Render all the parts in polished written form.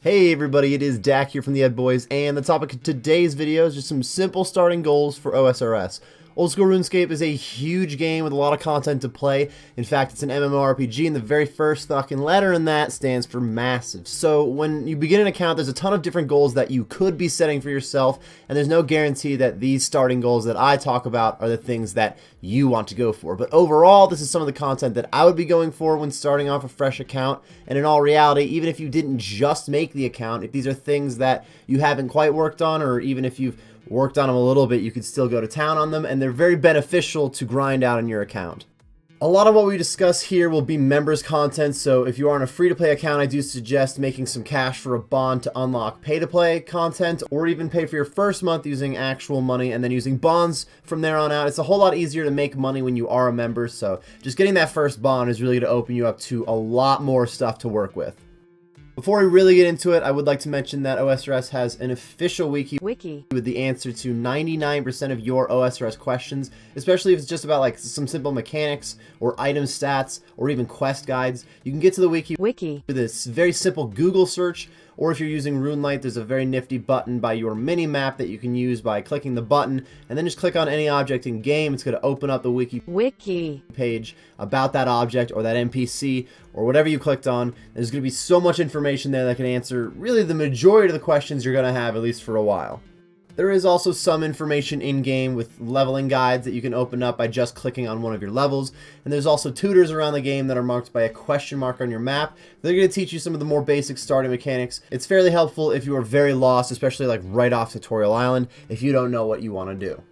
Hey everybody, it is Dak here from the Ed Boys, and the topic of today's video is just some simple starting goals for OSRS. Old School RuneScape is a huge game with a lot of content to play. In fact, it's an MMORPG, and the very first fucking letter in that stands for massive. So when you begin an account, there's a ton of different goals that you could be setting for yourself, and there's no guarantee that these starting goals that I talk about are the things that you want to go for. But overall, this is some of the content that I would be going for when starting off a fresh account. And in all reality, even if you didn't just make the account, if these are things that you haven't quite worked on, or even if you've worked on them a little bit, you could still go to town on them, and they're very beneficial to grind out in your account. A lot of what we discuss here will be members content, so if you are on a free-to-play account, I do suggest making some cash for a bond to unlock pay-to-play content, or even pay for your first month using actual money and then using bonds from there on out. It's a whole lot easier to make money when you are a member, so just getting that first bond is really going to open you up to a lot more stuff to work with. Before we really get into it, I would like to mention that OSRS has an official wiki with the answer to 99% of your OSRS questions, especially if it's just about like some simple mechanics or item stats or even quest guides. You can get to the wiki with this very simple Google search, or if you're using RuneLite, there's a very nifty button by your mini-map that you can use by clicking the button, and then just click on any object in game. It's going to open up the wiki page about that object or that NPC or whatever you clicked on. There's going to be so much information there that can answer really the majority of the questions you're going to have, at least for a while. There is also some information in-game with leveling guides that you can open up by just clicking on one of your levels. And there's also tutors around the game that are marked by a question mark on your map. They're going to teach you some of the more basic starting mechanics. It's fairly helpful if you are very lost, especially like right off Tutorial Island, if you don't know what you want to do.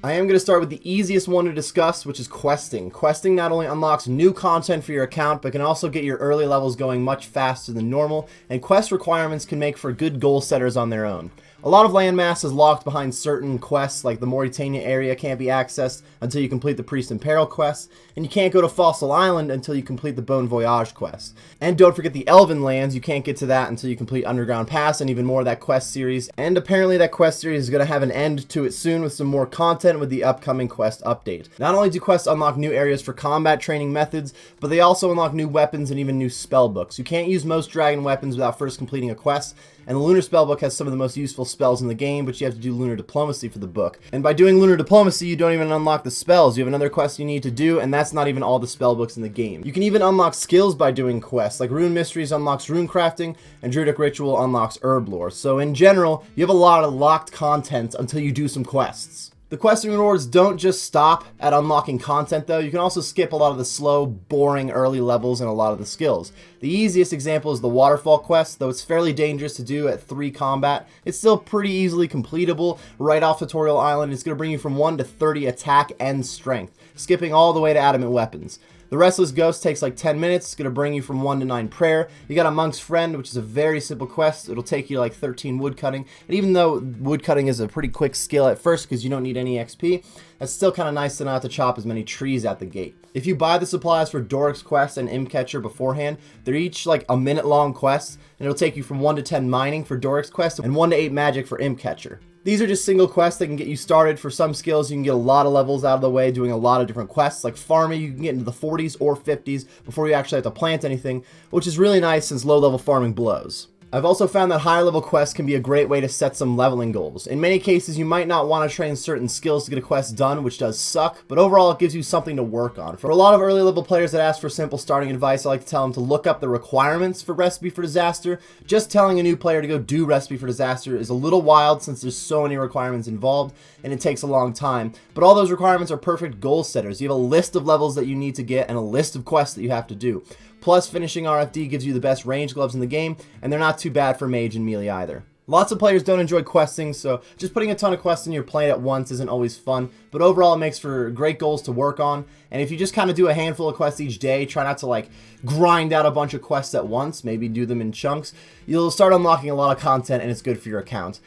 I am going to start with the easiest one to discuss, which is questing. Questing not only unlocks new content for your account, but can also get your early levels going much faster than normal, and quest requirements can make for good goal setters on their own. A lot of landmass is locked behind certain quests, like the Mauritania area can't be accessed until you complete the Priest in Peril quest, and you can't go to Fossil Island until you complete the Bon Voyage quest. And don't forget the Elven Lands, you can't get to that until you complete Underground Pass and even more of that quest series, and apparently that quest series is going to have an end to it soon with some more content with the upcoming quest update. Not only do quests unlock new areas for combat training methods, but they also unlock new weapons and even new spell books. You can't use most dragon weapons without first completing a quest, and the Lunar Spellbook has some of the most useful spells in the game, but you have to do Lunar Diplomacy for the book. And by doing Lunar Diplomacy, you don't even unlock the spells. You have another quest you need to do, and that's not even all the spellbooks in the game. You can even unlock skills by doing quests, like Rune Mysteries unlocks rune crafting, and Druidic Ritual unlocks herb lore. So in general, you have a lot of locked content until you do some quests. The questing rewards don't just stop at unlocking content though, you can also skip a lot of the slow, boring early levels and a lot of the skills. The easiest example is the Waterfall quest, though it's fairly dangerous to do at 3 combat. It's still pretty easily completable right off Tutorial Island. It's going to bring you from 1 to 30 attack and strength, skipping all the way to adamant weapons. The Restless Ghost takes like 10 minutes. It's going to bring you from 1 to 9 prayer. You got a Monk's Friend, which is a very simple quest. It'll take you like 13 woodcutting. And even though woodcutting is a pretty quick skill at first because you don't need any XP, that's still kind of nice to not have to chop as many trees at the gate. If you buy the supplies for Doric's quest and Imcatcher beforehand, they're each like a minute long quests, and it'll take you from 1 to 10 mining for Doric's quest and 1 to 8 magic for Imcatcher. These are just single quests that can get you started. For some skills, you can get a lot of levels out of the way doing a lot of different quests. Like farming, you can get into the 40s or 50s before you actually have to plant anything, which is really nice since low-level farming blows. I've also found that higher level quests can be a great way to set some leveling goals. In many cases, you might not want to train certain skills to get a quest done, which does suck, but overall it gives you something to work on. For a lot of early level players that ask for simple starting advice, I like to tell them to look up the requirements for Recipe for Disaster. Just telling a new player to go do Recipe for Disaster is a little wild since there's so many requirements involved and it takes a long time, but all those requirements are perfect goal setters. You have a list of levels that you need to get and a list of quests that you have to do. Plus, finishing RFD gives you the best range gloves in the game, and they're not too bad for mage and melee either. Lots of players don't enjoy questing, so just putting a ton of quests in your plate at once isn't always fun, but overall it makes for great goals to work on, and if you just kind of do a handful of quests each day, try not to like grind out a bunch of quests at once, maybe do them in chunks, you'll start unlocking a lot of content and it's good for your account.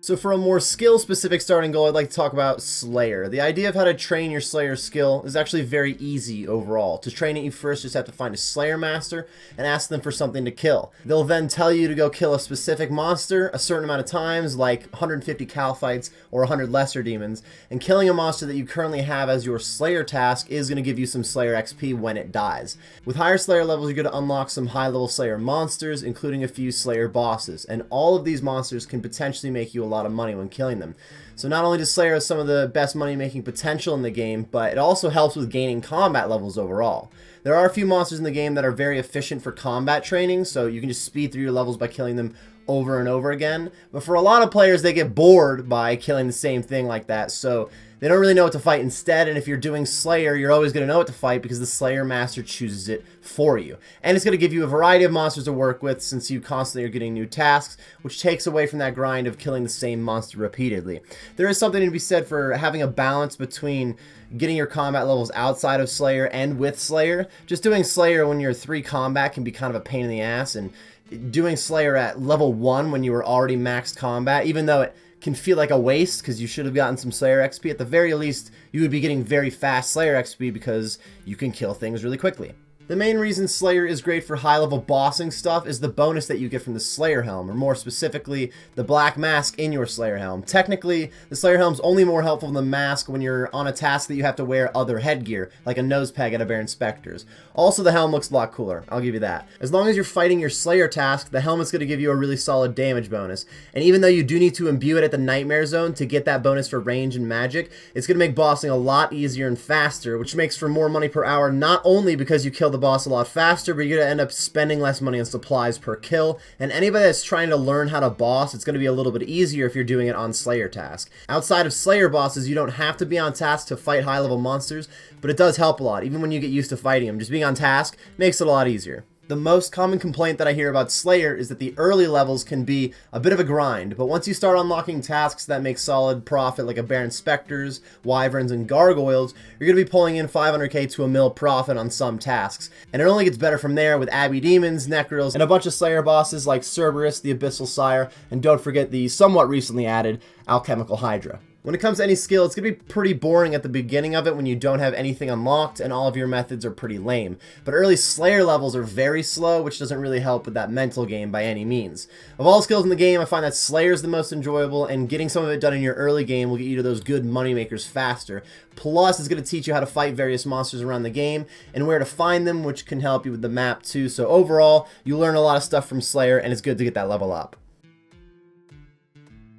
So for a more skill-specific starting goal, I'd like to talk about Slayer. The idea of how to train your Slayer skill is actually very easy overall. To train it, you first just have to find a Slayer master and ask them for something to kill. They'll then tell you to go kill a specific monster a certain amount of times, like 150 Cal fights or 100 lesser demons, and killing a monster that you currently have as your Slayer task is going to give you some Slayer XP when it dies. With higher Slayer levels, you're going to unlock some high-level Slayer monsters, including a few Slayer bosses, and all of these monsters can potentially make you a lot of money when killing them. So not only does Slayer have some of the best money making potential in the game, but it also helps with gaining combat levels overall. There are a few monsters in the game that are very efficient for combat training, so you can just speed through your levels by killing them over and over again. But for a lot of players, they get bored by killing the same thing like that, so they don't really know what to fight instead. And if you're doing Slayer, you're always going to know what to fight because the Slayer master chooses it for you. And it's going to give you a variety of monsters to work with since you constantly are getting new tasks, which takes away from that grind of killing the same monster repeatedly. There is something to be said for having a balance between getting your combat levels outside of Slayer and with Slayer. Just doing Slayer when you're 3 combat can be kind of a pain in the ass, and doing Slayer at level 1 when you were already maxed combat, even though it can feel like a waste because you should have gotten some Slayer XP, at the very least you would be getting very fast Slayer XP because you can kill things really quickly. The main reason Slayer is great for high-level bossing stuff is the bonus that you get from the Slayer Helm, or more specifically, the black mask in your Slayer Helm. Technically, the Slayer Helm's only more helpful than the mask when you're on a task that you have to wear other headgear, like a nose peg at a Baron Spectre's. Also, the helm looks a lot cooler, I'll give you that. As long as you're fighting your Slayer task, the helmet's going to give you a really solid damage bonus. And even though you do need to imbue it at the Nightmare Zone to get that bonus for range and magic, it's going to make bossing a lot easier and faster, which makes for more money per hour, not only because you kill the boss a lot faster, but you're going to end up spending less money on supplies per kill. And anybody that's trying to learn how to boss, it's going to be a little bit easier if you're doing it on Slayer task. Outside of Slayer bosses, you don't have to be on task to fight high level monsters, but it does help a lot. Even when you get used to fighting them, just being on task makes it a lot easier. The most common complaint that I hear about Slayer is that the early levels can be a bit of a grind, but once you start unlocking tasks that make solid profit, like a Baron Spectre's, Wyverns, and Gargoyles, you're going to be pulling in 500k to a mil profit on some tasks. And it only gets better from there with Abbey Demons, Necrils, and a bunch of Slayer bosses like Cerberus, the Abyssal Sire, and don't forget the somewhat recently added Alchemical Hydra. When it comes to any skill, it's going to be pretty boring at the beginning of it when you don't have anything unlocked and all of your methods are pretty lame. But early Slayer levels are very slow, which doesn't really help with that mental game by any means. Of all skills in the game, I find that Slayer is the most enjoyable, and getting some of it done in your early game will get you to those good money makers faster. Plus, it's going to teach you how to fight various monsters around the game and where to find them, which can help you with the map too. So overall, you learn a lot of stuff from Slayer, and it's good to get that level up.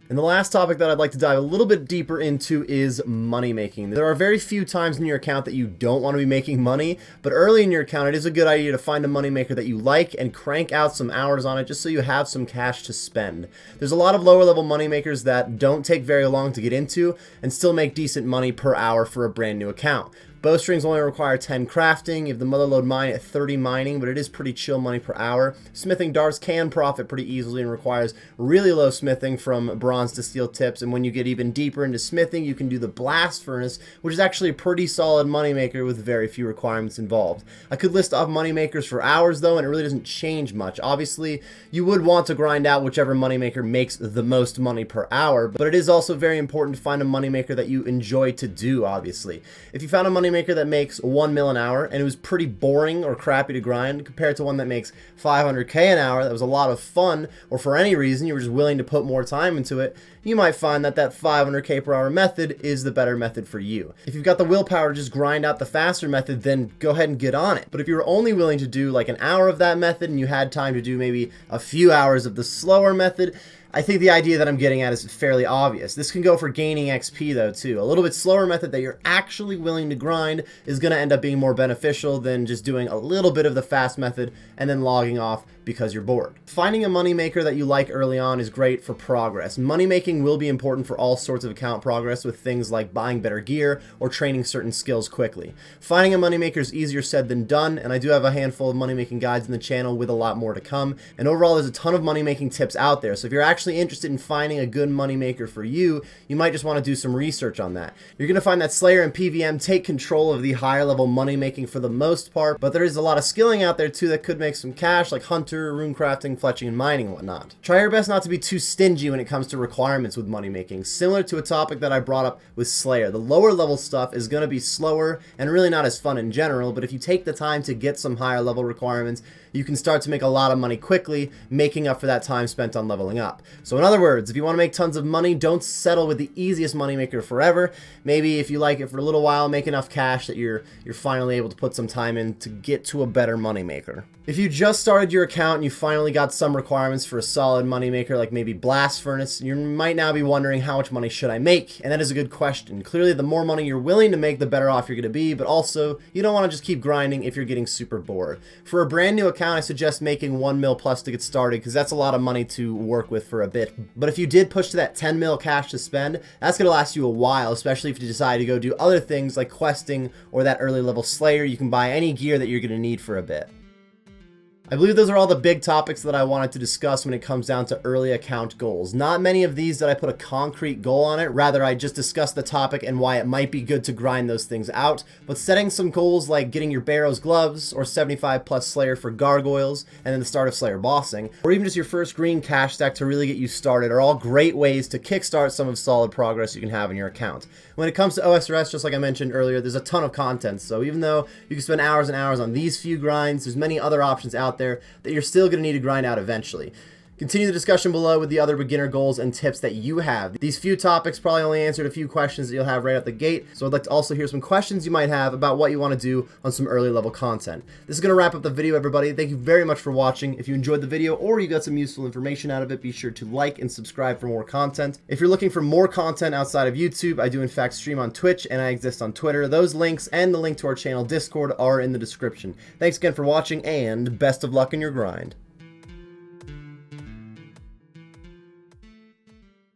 And the last topic that I'd like to dive a little bit deeper into is money making. There are very few times in your account that you don't want to be making money, but early in your account it is a good idea to find a money maker that you like and crank out some hours on it just so you have some cash to spend. There's a lot of lower level money makers that don't take very long to get into and still make decent money per hour for a brand new account. Bowstrings only require 10 crafting. You have the Motherlode mine at 30 mining, but it is pretty chill money per hour. Smithing darts can profit pretty easily and requires really low smithing from bronze to steel tips. And when you get even deeper into smithing, you can do the blast furnace, which is actually a pretty solid moneymaker with very few requirements involved. I could list off moneymakers for hours though, and it really doesn't change much. Obviously, you would want to grind out whichever moneymaker makes the most money per hour, but it is also very important to find a moneymaker that you enjoy to do, obviously. If you found a moneymaker that makes 1 mil an hour and it was pretty boring or crappy to grind compared to one that makes 500k an hour that was a lot of fun, or for any reason you were just willing to put more time into it, you might find that that 500k per hour method is the better method for you. If you've got the willpower to just grind out the faster method, then go ahead and get on it. But if you were only willing to do like an hour of that method and you had time to do maybe a few hours of the slower method, I think the idea that I'm getting at is fairly obvious. This can go for gaining XP though too. A little bit slower method that you're actually willing to grind is going to end up being more beneficial than just doing a little bit of the fast method and then logging off because you're bored. Finding a moneymaker that you like early on is great for progress. Money making will be important for all sorts of account progress with things like buying better gear or training certain skills quickly. Finding a moneymaker is easier said than done, and I do have a handful of money making guides in the channel with a lot more to come. And overall, there's a ton of money making tips out there. So if you're actually interested in finding a good moneymaker for you, you might just want to do some research on that. You're going to find that Slayer and PVM take control of the higher level money making for the most part, but there is a lot of skilling out there too that could make some cash, like Hunter hunter, rune crafting, fletching, and mining and whatnot. Try your best not to be too stingy when it comes to requirements with money making. Similar to a topic that I brought up with Slayer, the lower level stuff is going to be slower and really not as fun in general, but if you take the time to get some higher level requirements, you can start to make a lot of money quickly, making up for that time spent on leveling up. So in other words, if you want to make tons of money, don't settle with the easiest moneymaker forever. Maybe if you like it for a little while, make enough cash that you're finally able to put some time in to get to a better moneymaker. If you just started your account and you finally got some requirements for a solid moneymaker, like maybe Blast Furnace, you might now be wondering, how much money should I make? And that is a good question. Clearly, the more money you're willing to make, the better off you're going to be, but also, you don't want to just keep grinding if you're getting super bored. For a brand new account, I suggest making 1 mil plus to get started, because that's a lot of money to work with for a bit. But if you did push to that 10 mil cash to spend, that's going to last you a while, especially if you decide to go do other things like questing or that early level Slayer. You can buy any gear that you're going to need for a bit. I believe those are all the big topics that I wanted to discuss when it comes down to early account goals. Not many of these that I put a concrete goal on it, rather I just discussed the topic and why it might be good to grind those things out, but setting some goals like getting your Barrow's Gloves, or 75 plus Slayer for Gargoyles, and then the start of Slayer bossing, or even just your first green cash stack to really get you started are all great ways to kickstart some of solid progress you can have in your account. When it comes to OSRS, just like I mentioned earlier, there's a ton of content, so even though you can spend hours and hours on these few grinds, there's many other options out there that you're still going to need to grind out eventually. Continue the discussion below with the other beginner goals and tips that you have. These few topics probably only answered a few questions that you'll have right out the gate, so I'd like to also hear some questions you might have about what you want to do on some early level content. This is going to wrap up the video, everybody. Thank you very much for watching. If you enjoyed the video or you got some useful information out of it, be sure to like and subscribe for more content. If you're looking for more content outside of YouTube, I do in fact stream on Twitch and I exist on Twitter. Those links and the link to our channel Discord are in the description. Thanks again for watching and best of luck in your grind.